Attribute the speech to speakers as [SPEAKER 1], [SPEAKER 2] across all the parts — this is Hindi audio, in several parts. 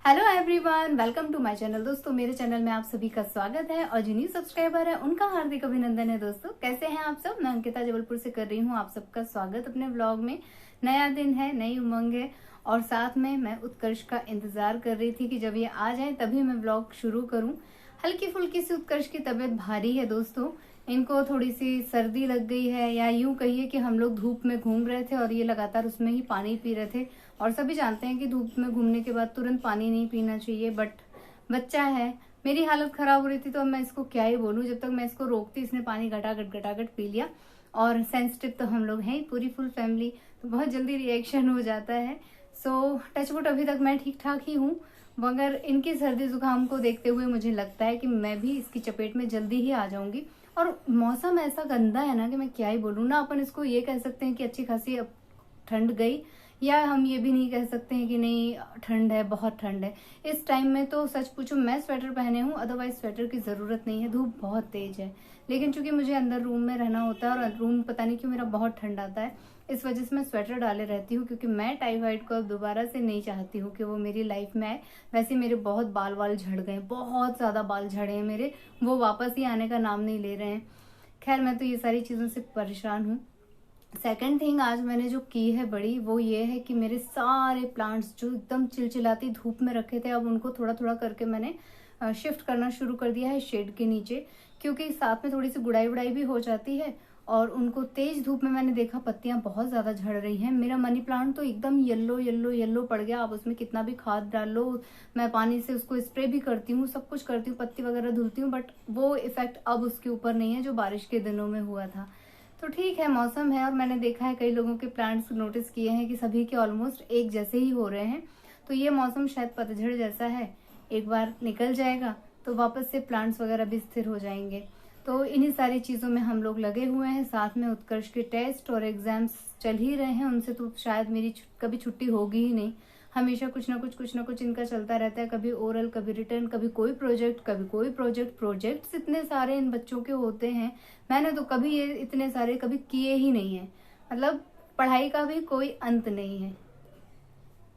[SPEAKER 1] Hello everyone, welcome to my channel. दोस्तों, मेरे चैनल में आप सभी का स्वागत है और जो न्यू सब्सक्राइबर है उनका हार्दिक अभिनंदन है। दोस्तों, कैसे हैं आप सब? मैं अंकिता जबलपुर से कर रही हूँ आप सबका स्वागत अपने व्लॉग में। नया दिन है, नई उमंग है और साथ में मैं उत्कर्ष का इंतजार कर रही थी कि जब ये आ जाए तभी मैं व्लॉग शुरू करूँ। हल्की फुल्की सी उत्कर्ष की तबीयत भारी है दोस्तों। इनको थोड़ी सी सर्दी लग गई है, या यूं कहिए कि हम लोग धूप में घूम रहे थे और ये लगातार उसमें ही पानी पी रहे थे। और सभी जानते हैं कि धूप में घूमने के बाद तुरंत पानी नहीं पीना चाहिए, बट बच्चा है। मेरी हालत खराब हो रही थी तो अब मैं इसको क्या ही बोलूं। जब तक मैं इसको रोकती इसने पानी घटाघट पी लिया। और सेंसिटिव तो हम लोग हैं, पूरी फुल फैमिली, तो बहुत जल्दी रिएक्शन हो जाता है। सो टचवुड अभी तक मैं ठीक ठाक ही हूँ, मगर इनकी सर्दी जुकाम को देखते हुए मुझे लगता है कि मैं भी इसकी चपेट में जल्दी ही आ जाऊंगी। और मौसम ऐसा गंदा है ना कि मैं क्या ही बोलूँ ना। अपन इसको ये कह सकते हैं कि अच्छी खासी अब ठंड गई, या हम ये भी नहीं कह सकते हैं कि नहीं ठंड है, बहुत ठंड है। इस टाइम में तो सच पूछो मैं स्वेटर पहने हूँ, अदरवाइज स्वेटर की जरूरत नहीं है, धूप बहुत तेज है। लेकिन चूंकि मुझे अंदर रूम में रहना होता है और रूम पता नहीं क्यों मेरा बहुत ठंड आता है, इस वजह से मैं स्वेटर डाले रहती हूँ, क्योंकि मैं टाइफाइड को अब दोबारा से नहीं चाहती हूँ कि वो मेरी लाइफ में आए। वैसे मेरे बहुत बाल झड़ गए, बहुत ज्यादा बाल झड़े हैं मेरे, वो वापस ही आने का नाम नहीं ले रहे हैं। खैर, मैं तो ये सारी चीजों से परेशान हूँ। सेकंड थिंग आज मैंने जो की है बड़ी, वो ये है कि मेरे सारे प्लांट्स जो एकदम चिलचिलाती धूप में रखे थे, अब उनको थोड़ा थोड़ा करके मैंने शिफ्ट करना शुरू कर दिया है शेड के नीचे, क्योंकि साथ में थोड़ी सी गुड़ाई वुड़ाई भी हो जाती है। और उनको तेज धूप में मैंने देखा पत्तियां बहुत ज्यादा झड़ रही हैं। मेरा मनी प्लांट तो एकदम येलो येलो येलो पड़ गया। आप उसमें कितना भी खाद डाल लो, मैं पानी से उसको स्प्रे भी करती हूँ, सब कुछ करती हूँ, पत्ती वगैरह धुलती हूँ, बट वो इफेक्ट अब उसके ऊपर नहीं है जो बारिश के दिनों में हुआ था। तो ठीक है, मौसम है। और मैंने देखा है कई लोगों के प्लांट्स नोटिस किए हैं कि सभी के ऑलमोस्ट एक जैसे ही हो रहे हैं। तो ये मौसम शायद पतझड़ जैसा है, एक बार निकल जाएगा तो वापस से प्लांट्स वगैरह भी स्थिर हो जाएंगे। तो इन्हीं सारी चीजों में हम लोग लगे हुए हैं। साथ में उत्कर्ष के टेस्ट और एग्जाम्स चल ही रहे हैं, उनसे तो शायद मेरी कभी छुट्टी होगी ही नहीं। हमेशा कुछ ना कुछ इनका चलता रहता है, कभी ओरल, कभी रिटर्न, कभी कोई प्रोजेक्ट, कभी कोई प्रोजेक्ट। प्रोजेक्ट्स इतने सारे इन बच्चों के होते हैं, मैंने तो कभी ये इतने सारे कभी किए ही नहीं है। मतलब पढ़ाई का भी कोई अंत नहीं है।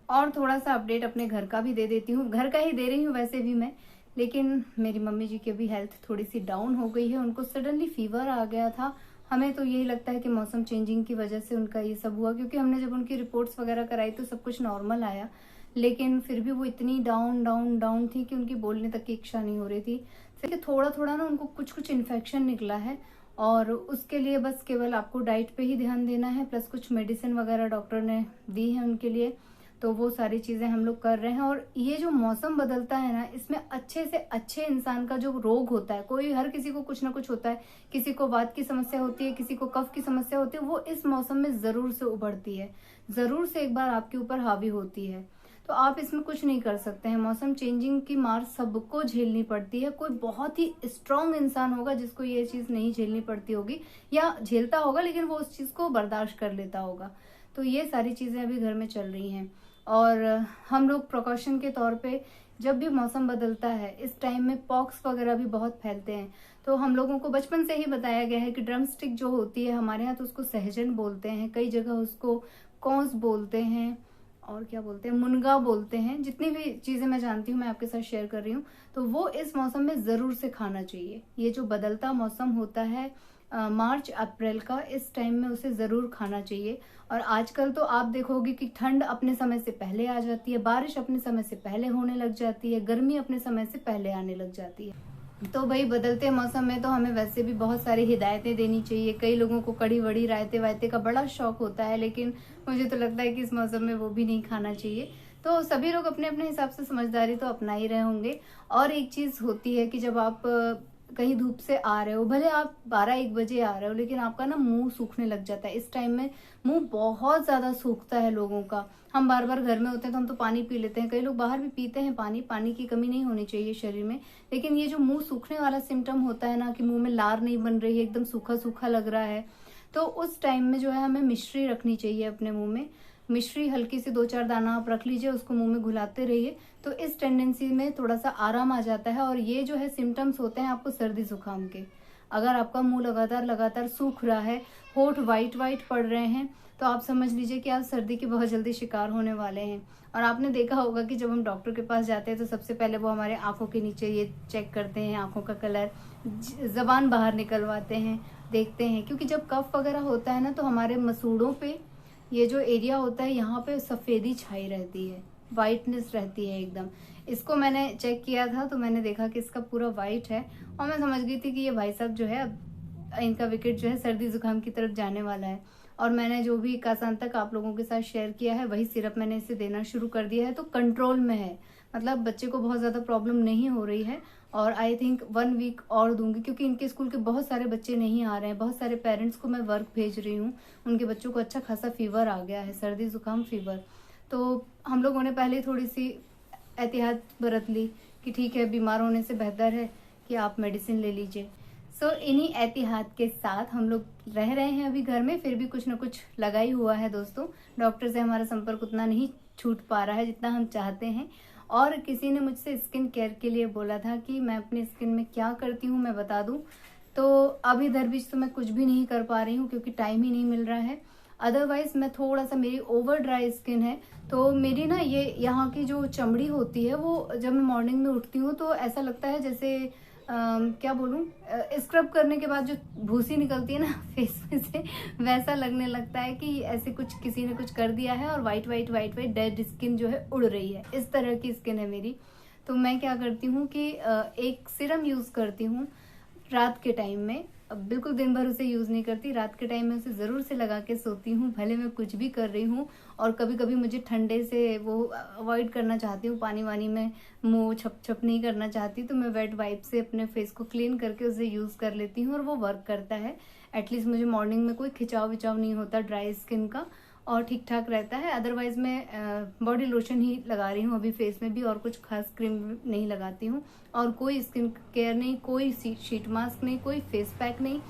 [SPEAKER 1] और थोड़ा सा अपडेट अपने घर का भी दे देती हूँ, घर का ही दे रही हूँ वैसे भी मैं। लेकिन मेरी मम्मी जी की भी हेल्थ थोड़ी सी डाउन हो गई है, उनको सडनली फीवर आ गया था। हमें तो यही लगता है कि मौसम चेंजिंग की वजह से उनका ये सब हुआ, क्योंकि हमने जब उनकी रिपोर्ट्स वगैरह कराई तो सब कुछ नॉर्मल आया। लेकिन फिर भी वो इतनी डाउन डाउन डाउन थी कि उनकी बोलने तक की इच्छा नहीं हो रही थी। फिर थोड़ा थोड़ा ना उनको कुछ कुछ इन्फेक्शन निकला है, और उसके लिए बस केवल आपको डाइट पे ही ध्यान देना है, प्लस कुछ मेडिसिन वगैरह डॉक्टर ने दी है उनके लिए। तो वो सारी चीजें हम लोग कर रहे हैं। और ये जो मौसम बदलता है ना, इसमें अच्छे से अच्छे इंसान का जो रोग होता है, कोई हर किसी को कुछ ना कुछ होता है। किसी को वात की समस्या होती है, किसी को कफ की समस्या होती है, वो इस मौसम में जरूर से उभरती है, जरूर से एक बार आपके ऊपर हावी होती है। तो आप इसमें कुछ नहीं कर सकते हैं। मौसम चेंजिंग की मार सबको झेलनी पड़ती है। कोई बहुत ही स्ट्रांग इंसान होगा जिसको ये चीज नहीं झेलनी पड़ती होगी, या झेलता होगा लेकिन वो उस चीज को बर्दाश्त कर लेता होगा। तो ये सारी चीजें अभी घर में चल रही हैं। और हम लोग प्रिकॉशन के तौर पे जब भी मौसम बदलता है इस टाइम में पॉक्स वगैरह भी बहुत फैलते हैं। तो हम लोगों को बचपन से ही बताया गया है कि ड्रम स्टिक जो होती है, हमारे यहाँ तो उसको सहजन बोलते हैं, कई जगह उसको कौस बोलते हैं, और क्या बोलते हैं, मुनगा बोलते हैं। जितनी भी चीजें मैं जानती हूँ मैं आपके साथ शेयर कर रही हूँ। तो वो इस मौसम में जरूर से खाना चाहिए। ये जो बदलता मौसम होता है मार्च अप्रैल का, इस टाइम में उसे जरूर खाना चाहिए। और आजकल तो आप देखोगे कि ठंड अपने समय से पहले आ जाती है, बारिश अपने समय से पहले होने लग जाती है, गर्मी अपने समय से पहले आने लग जाती है। तो भाई बदलते मौसम में तो हमें वैसे भी बहुत सारी हिदायतें देनी चाहिए। कई लोगों को कड़ी वड़ी रायते वायते का बड़ा शौक होता है, लेकिन मुझे तो लगता है कि इस मौसम में वो भी नहीं खाना चाहिए। तो सभी लोग अपने अपने हिसाब से समझदारी तो अपना ही रहे होंगे। और एक चीज होती है कि जब आप कहीं धूप से आ रहे हो, भले आप 12-1 बजे आ रहे हो, लेकिन आपका ना मुंह सूखने लग जाता है। इस टाइम में मुंह बहुत ज्यादा सूखता है लोगों का। हम बार बार घर में होते हैं तो हम तो पानी पी लेते हैं, कई लोग बाहर भी पीते हैं पानी। पानी की कमी नहीं होनी चाहिए शरीर में, लेकिन ये जो मुंह सूखने वाला सिम्टम होता है ना, कि मुंह में लार नहीं बन रही है, एकदम सूखा सूखा लग रहा है, तो उस टाइम में जो है हमें मिश्री रखनी चाहिए अपने मुंह में। मिश्री हल्की सी 2-4 दाना आप रख लीजिए, उसको मुंह में घुलाते रहिए, तो इस टेंडेंसी में थोड़ा सा आराम आ जाता है। और ये जो है सिम्टम्स होते हैं आपको सर्दी जुकाम के, अगर आपका मुंह लगातार सूख रहा है, होठ वाइट पड़ रहे हैं, तो आप समझ लीजिए कि आप सर्दी के बहुत जल्दी शिकार होने वाले हैं। और आपने देखा होगा कि जब हम डॉक्टर के पास जाते हैं तो सबसे पहले वो हमारे आंखों के नीचे ये चेक करते हैं, आंखों का कलर, जबान बाहर निकलवाते हैं, देखते हैं, क्योंकि जब कफ वगैरह होता है ना तो हमारे मसूड़ों पे ये जो एरिया होता है यहाँ पे सफेदी छाई रहती है, वाइटनेस रहती है एकदम। इसको मैंने चेक किया था तो मैंने देखा कि इसका पूरा वाइट है और मैं समझ गई थी कि ये भाई साहब जो है अब इनका विकेट जो है सर्दी जुकाम की तरफ जाने वाला है। और मैंने जो भी कासान तक आप लोगों के साथ शेयर किया है वही सिरप मैंने इसे देना शुरू कर दिया है, तो कंट्रोल में है, मतलब बच्चे को बहुत ज्यादा प्रॉब्लम नहीं हो रही है। और आई थिंक 1 वीक और दूंगी, क्योंकि इनके स्कूल के बहुत सारे बच्चे नहीं आ रहे हैं, बहुत सारे पेरेंट्स को मैं वर्क भेज रही हूँ, उनके बच्चों को अच्छा खासा फीवर आ गया है, सर्दी जुकाम फीवर। तो हम लोगों ने पहले थोड़ी सी एहतियात बरत ली कि ठीक है, बीमार होने से बेहतर है कि आप मेडिसिन ले लीजिए। सो इन्हीं एहतियात के साथ हम लोग रह रहे हैं अभी घर में, फिर भी कुछ ना कुछ लगा ही हुआ है दोस्तों। डॉक्टर से हमारा संपर्क उतना नहीं छूट पा रहा है जितना हम चाहते हैं। और किसी ने मुझसे स्किन केयर के लिए बोला था कि मैं अपनी स्किन में क्या करती हूँ मैं बता दूं, तो अभी दरबीच तो मैं कुछ भी नहीं कर पा रही हूँ क्योंकि टाइम ही नहीं मिल रहा है। अदरवाइज मैं थोड़ा सा, मेरी ओवर ड्राई स्किन है, तो मेरी ना ये यहाँ की जो चमड़ी होती है वो जब मैं मॉर्निंग में उठती हूँ तो ऐसा लगता है जैसे क्या बोलूं, स्क्रब करने के बाद जो भूसी निकलती है ना फेस में से, वैसा लगने लगता है कि ऐसे कुछ किसी ने कुछ कर दिया है और वाइट डेड स्किन जो है उड़ रही है, इस तरह की स्किन है मेरी। तो मैं क्या करती हूँ कि एक सीरम यूज करती हूँ रात के टाइम में, बिल्कुल दिन भर उसे यूज नहीं करती, रात के टाइम में उसे जरूर से लगा के सोती हूँ, भले मैं कुछ भी कर रही हूँ। और कभी कभी मुझे ठंडे से वो अवॉइड करना चाहती हूँ, पानी वानी में मुंह छप नहीं करना चाहती, तो मैं वेट वाइप से अपने फेस को क्लीन करके उसे यूज कर लेती हूँ और वो वर्क करता है। एटलीस्ट मुझे मॉर्निंग में कोई खिंचाव विचाव नहीं होता ड्राई स्किन का और ठीक ठाक रहता है। अदरवाइज मैं बॉडी लोशन ही लगा रही हूँ अभी फेस में भी, और कुछ खास क्रीम नहीं लगाती हूँ, और कोई स्किन केयर नहीं, कोई शीट मास्क नहीं, कोई फेस पैक नहीं,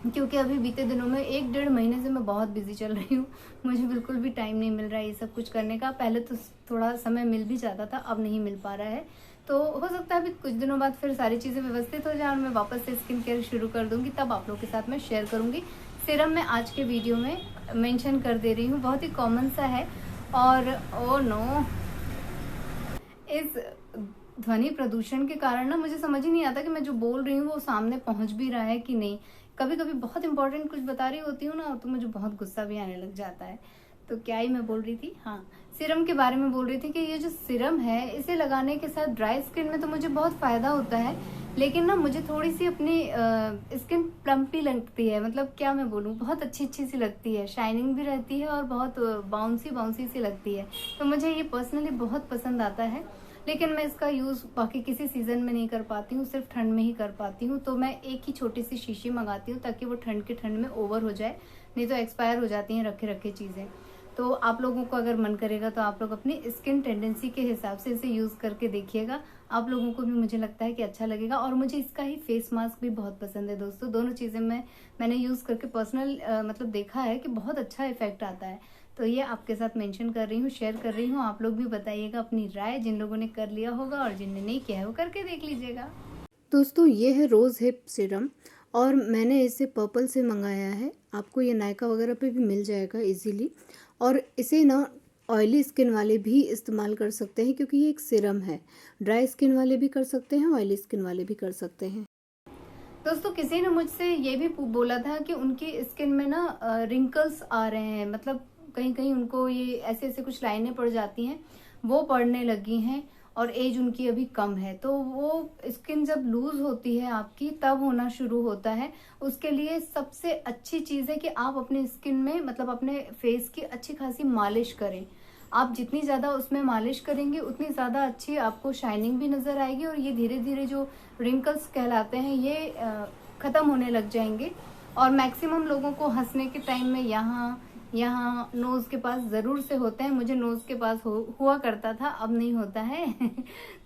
[SPEAKER 1] क्योंकि अभी बीते दिनों में 1-1.5 महीने से मैं बहुत बिजी चल रही हूँ, मुझे बिल्कुल भी टाइम नहीं मिल रहा है ये सब कुछ करने का। पहले तो थोड़ा समय मिल भी जाता था, अब नहीं मिल पा रहा है। तो हो सकता है अभी कुछ दिनों बाद फिर सारी चीज़ें व्यवस्थित हो जाए और मैं वापस से स्किन केयर शुरू कर दूंगी, तब आप लोग के साथ मैं शेयर करूंगी। सीरम मैं आज के वीडियो में मेंशन कर दे रही हूँ, बहुत ही कॉमन सा है। और ओ नो, इस ध्वनि प्रदूषण के कारण ना मुझे समझ ही नहीं आता कि मैं जो बोल रही हूँ वो सामने पहुंच भी रहा है कि नहीं। कभी कभी बहुत इंपॉर्टेंट कुछ बता रही होती हूँ ना तो मुझे बहुत गुस्सा भी आने लग जाता है। तो क्या ही मैं बोल रही थी, हाँ, सीरम के बारे में बोल रही थी कि ये जो सीरम है इसे लगाने के साथ ड्राई स्किन में तो मुझे बहुत फायदा होता है, लेकिन ना मुझे थोड़ी सी अपनी स्किन प्लम्पी लगती है, मतलब क्या मैं बोलूँ, बहुत अच्छी सी लगती है, शाइनिंग भी रहती है और बहुत बाउंसी सी लगती है। तो मुझे ये पर्सनली बहुत पसंद आता है, लेकिन मैं इसका यूज़ बाकी किसी सीज़न में नहीं कर पाती हूँ, सिर्फ ठंड में ही कर पाती हूँ। तो मैं एक ही छोटी सी शीशी मंगाती हूँ ताकि वो ठंड में ओवर हो जाए, नहीं तो एक्सपायर हो जाती हैं रखे चीज़ें। तो आप लोगों को अगर मन करेगा तो आप लोग अपनी स्किन टेंडेंसी के हिसाब से इसे यूज़ करके देखिएगा, आप लोगों को भी मुझे लगता है कि अच्छा लगेगा। और मुझे इसका ही फेस मास्क भी बहुत पसंद है दोस्तों, दोनों चीज़ें मैंने यूज़ करके पर्सनल मतलब देखा है कि बहुत अच्छा इफेक्ट आता है। तो ये आपके साथ मेंशन कर रही हूँ, शेयर कर रही हूँ, आप लोग भी बताइएगा अपनी राय, जिन लोगों ने कर लिया होगा और जिनने नहीं किया है वो करके देख लीजिएगा। दोस्तों ये है रोज़ हिप सीरम और मैंने इसे पर्पल से मंगाया है, आपको ये नायका वगैरह पे भी मिल जाएगा इजीली। और इसे ना ऑयली स्किन वाले भी इस्तेमाल कर सकते हैं क्योंकि ये एक सीरम है, ड्राई स्किन वाले भी कर सकते हैं, ऑयली स्किन वाले भी कर सकते हैं। दोस्तों किसी ने मुझसे ये भी बोला था कि उनकी स्किन में ना रिंकल्स आ रहे हैं, मतलब कहीं कहीं उनको ये ऐसे कुछ लाइनें पड़ जाती हैं, वो पड़ने लगी हैं और एज उनकी अभी कम है। तो वो स्किन जब लूज होती है आपकी तब होना शुरू होता है। उसके लिए सबसे अच्छी चीज़ है कि आप अपने स्किन में, मतलब अपने फेस की अच्छी खासी मालिश करें। आप जितनी ज़्यादा उसमें मालिश करेंगे उतनी ज़्यादा अच्छी आपको शाइनिंग भी नज़र आएगी और ये धीरे धीरे जो रिंकल्स कहलाते हैं ये ख़त्म होने लग जाएंगे। और मैक्सिमम लोगों को हंसने के टाइम में यहाँ नोज के पास जरूर से होते हैं, मुझे नोज के पास हुआ करता था, अब नहीं होता है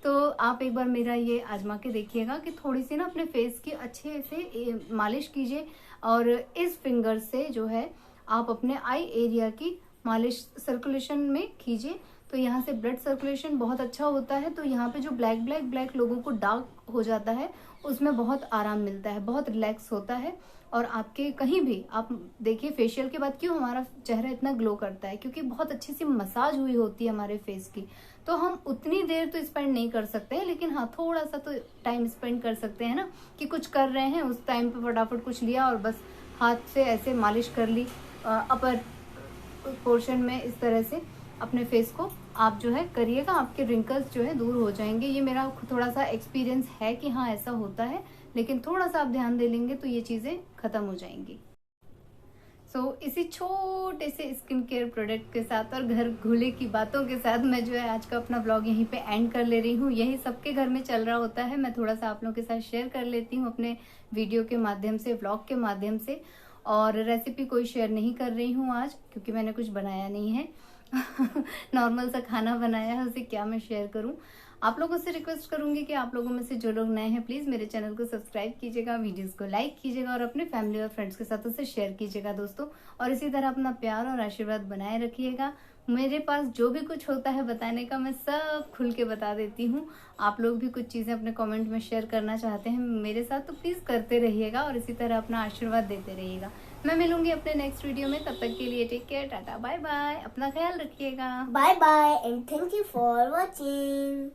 [SPEAKER 1] तो आप एक बार मेरा ये आजमा के देखिएगा कि थोड़ी सी ना अपने फेस की अच्छे से मालिश कीजिए और इस फिंगर से जो है आप अपने आई एरिया की मालिश सर्कुलेशन में कीजिए, तो यहाँ से ब्लड सर्कुलेशन बहुत अच्छा होता है। तो यहाँ पे जो ब्लैक लोगों को डार्क हो जाता है उसमें बहुत आराम मिलता है, बहुत रिलैक्स होता है। और आपके कहीं भी आप देखिए फेशियल के बाद क्यों हमारा चेहरा इतना ग्लो करता है, क्योंकि बहुत अच्छी सी मसाज हुई होती है हमारे फेस की। तो हम उतनी देर तो स्पेंड नहीं कर सकते हैं, लेकिन हाँ थोड़ा सा तो टाइम स्पेंड कर सकते हैं ना, कि कुछ कर रहे हैं उस टाइम पे फटाफट कुछ लिया और बस हाथ से ऐसे मालिश कर ली अपर पोर्शन में, इस तरह से अपने फेस को आप जो है करिएगा, आपके रिंकल्स जो है दूर हो जाएंगे। ये मेरा थोड़ा सा एक्सपीरियंस है कि हाँ ऐसा होता है, लेकिन थोड़ा सा आप ध्यान दे लेंगे तो ये चीजें खत्म हो जाएंगी। इसी छोटे से स्किन केयर प्रोडक्ट के साथ और घर घुले की बातों के साथ मैं जो है आज का अपना ब्लॉग यहीं पे एंड कर ले रही हूँ। यही सबके घर में चल रहा होता है, मैं थोड़ा सा आप लोगों के साथ शेयर कर लेती हूँ अपने वीडियो के माध्यम से, ब्लॉग के माध्यम से। और रेसिपी कोई शेयर नहीं कर रही हूँ आज, क्योंकि मैंने कुछ बनाया नहीं है नॉर्मल सा खाना बनाया है, उसे क्या मैं शेयर करूँ। आप लोगों से रिक्वेस्ट करूंगी कि आप लोगों में से जो लोग नए हैं प्लीज मेरे चैनल को सब्सक्राइब कीजिएगा, वीडियोस को लाइक कीजिएगा और अपने फैमिली और फ्रेंड्स के साथ उसे शेयर कीजिएगा दोस्तों। और इसी तरह अपना प्यार और आशीर्वाद बनाए रखिएगा। मेरे पास जो भी कुछ होता है बताने का, मैं सब खुल के बता देती हूँ। आप लोग भी कुछ चीजें अपने कमेंट में शेयर करना चाहते हैं मेरे साथ तो प्लीज करते रहिएगा और इसी तरह अपना आशीर्वाद देते रहिएगा। मैं मिलूंगी अपने नेक्स्ट वीडियो में, तब तक के लिए take care, tata bye bye, अपना ख्याल रखिएगा।
[SPEAKER 2] Bye bye and thank you for watching.